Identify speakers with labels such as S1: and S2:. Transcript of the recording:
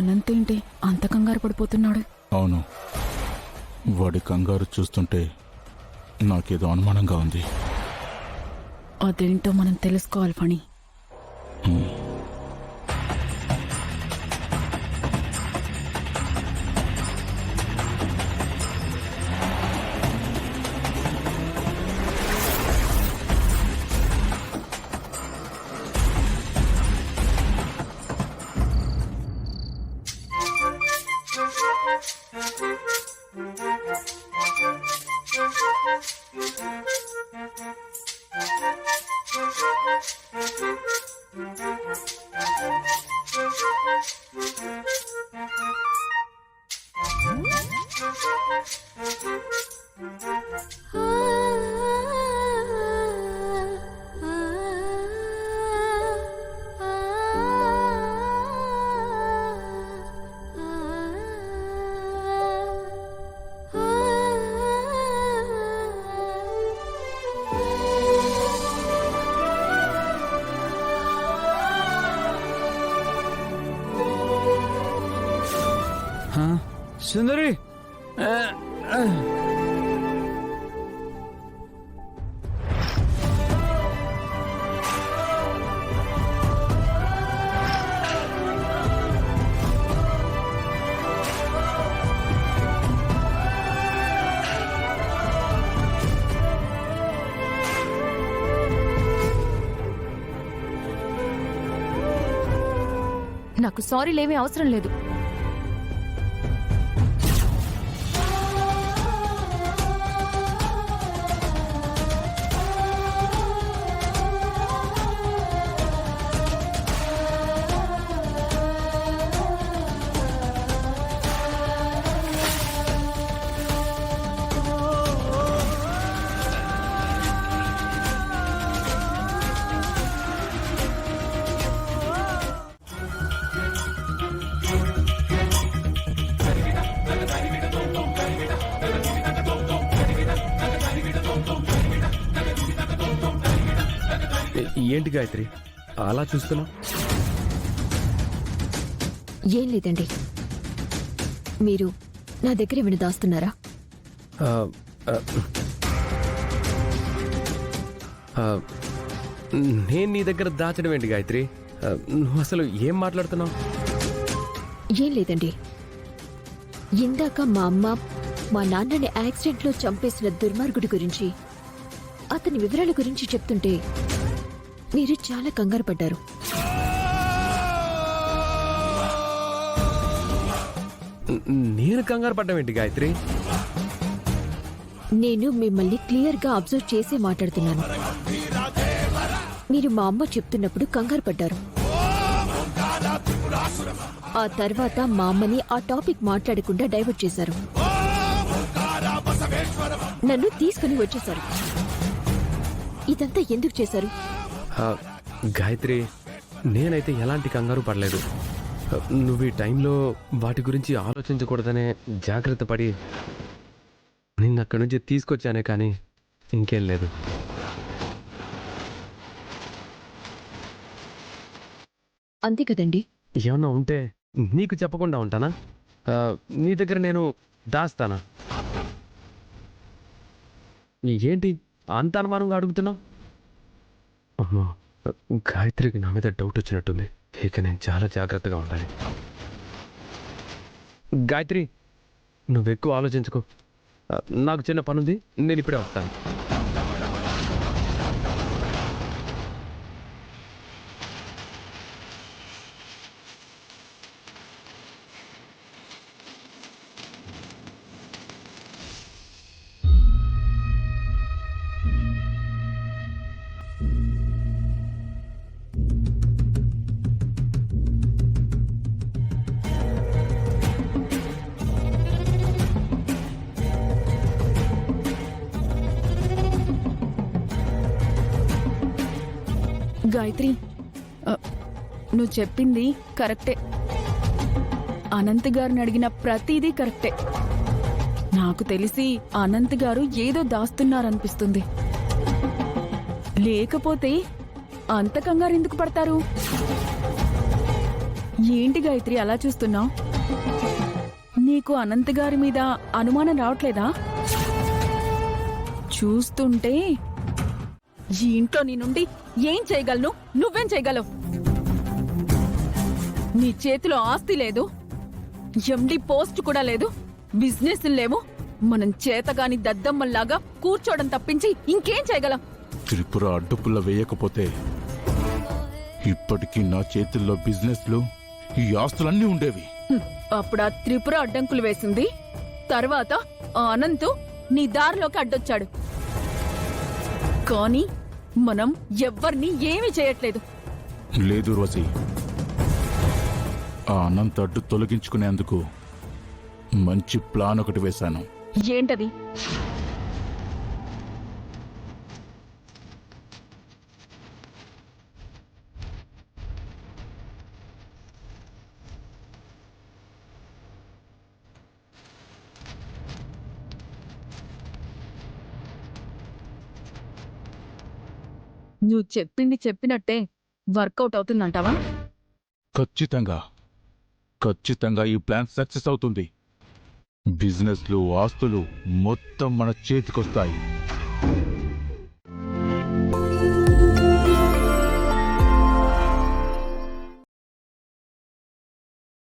S1: అనంతేంటి అంత కంగారు పడిపోతున్నాడు?
S2: అవును, వాడి కంగారు చూస్తుంటే నాకేదో అనుమానంగా ఉంది.
S1: అదేంటో మనం తెలుసుకోవాలి ఫణి.
S3: సుందరి,
S4: నాకు సారీలేమీ అవసరం లేదు.
S3: ఏంటి గాయత్రి అలా చూస్తున్నావు?
S4: ఏం లేదండి, మీరు నా దగ్గర ఏమైనా దాస్తున్నారా?
S3: నేను నీ దగ్గర దాచడం ఏంటి గాయత్రి? నువ్వు అసలు ఏం మాట్లాడుతున్నావు?
S4: ఏం లేదండి, ఇందాక మా అమ్మ మా నాన్నని యాక్సిడెంట్లో చంపేసిన దుర్మార్గుడి గురించి, అతని వివరాల గురించి చెప్తుంటే మీరు చాలా కంగారు పడ్డారు.
S3: నేను కంగారు పడ్డం ఏంటి గాయత్రి?
S4: నేను మిమ్మల్ని క్లియర్ గా అబ్జర్వ్ చేసి మాట్లాడుతున్నాను. మీరు మా అమ్మ చెప్తున్నప్పుడు కంగారు పడ్డారు. ఆ తర్వాత మా అమ్మని ఆ టాపిక్ మాట్లాడకుండా డైవర్ట్ చేశారు. నన్ను తీసుకుని వచ్చేశారు. ఇదంతా ఎందుకు చేశారు?
S3: గాయత్రి, నేనైతే ఎలాంటి కంగారు పడలేదు. నువ్వు ఈ టైంలో వాటి గురించి ఆలోచించకూడదనే జాగ్రత్త పడి నిన్ను అక్కడి నుంచి తీసుకొచ్చానే, కానీ ఇంకేం లేదు.
S4: అంతే కదండి.
S3: ఏమన్నా ఉంటే నీకు చెప్పకుండా ఉంటానా? నీ దగ్గర నేను దాస్తానా? ఏంటి అంత అనుమానంగా అడుగుతున్నావు? అమ్మో, గాయత్రికి నా మీద డౌట్ వచ్చినట్టుంది. ఇక నేను చాలా జాగ్రత్తగా ఉండాలి. గాయత్రి, నువ్వు ఎక్కువ ఆలోచించుకో. నాకు చిన్న పనుంది, నేను ఇప్పుడే వస్తాను.
S1: గాయత్రి, నువ్వు చెప్పింది కరెక్టే. అనంత్ గారిని అడిగిన ప్రతిదీ కరెక్టే. నాకు తెలిసి అనంత్ గారు ఏదో దాస్తున్నారనిపిస్తుంది. లేకపోతే అంత కంగారు ఎందుకు పడతారు? ఏంటి గాయత్రి అలా చూస్తున్నావు? నీకు అనంత్ గారి మీద అనుమానం రావట్లేదా? చూస్తుంటే ఈ ఇంట్లో నీ నుండి ఏం చేయగలను? నువ్వేం చేయగలవు? నీ చేతిలో ఆస్తి లేదు, ఎండి పోస్ట్ కూడా లేదు, బిజినెస్ లేవు. మనం చేతగాని దద్దమ్మల్లాగా కూర్చోవడం తప్పించి ఇంకేం చేయగలం?
S2: త్రిపుర అడ్డుపుల్ల వేయకపోతే ఇప్పటికీ నా చేతుల్లో బిజినెస్లు, ఈ ఆస్తులన్నీ ఉండేవి.
S1: అప్పుడు ఆ త్రిపుర అడ్డంకులు వేసింది, తర్వాత ఆ అనంతు నీ దారిలోకి అడ్డొచ్చాడు. కానీ మనం ఎవ్వరినీ ఏమీ చేయట్లేదు.
S2: లేదు రోజీ, ఆ అనంత అడ్డు తొలగించుకునేందుకు మంచి ప్లాన్ ఒకటి వేశాను.
S1: ఏంటది? నువ్వు చెప్పింది చెప్పినట్టే వర్కౌట్ అవుతుందంటావా?
S2: ఖచ్చితంగా ఖచ్చితంగా ఈ ప్లాన్ సక్సెస్ అవుతుంది. బిజినెస్లు, ఆస్తులు మొత్తం మన చేతికొస్తాయి.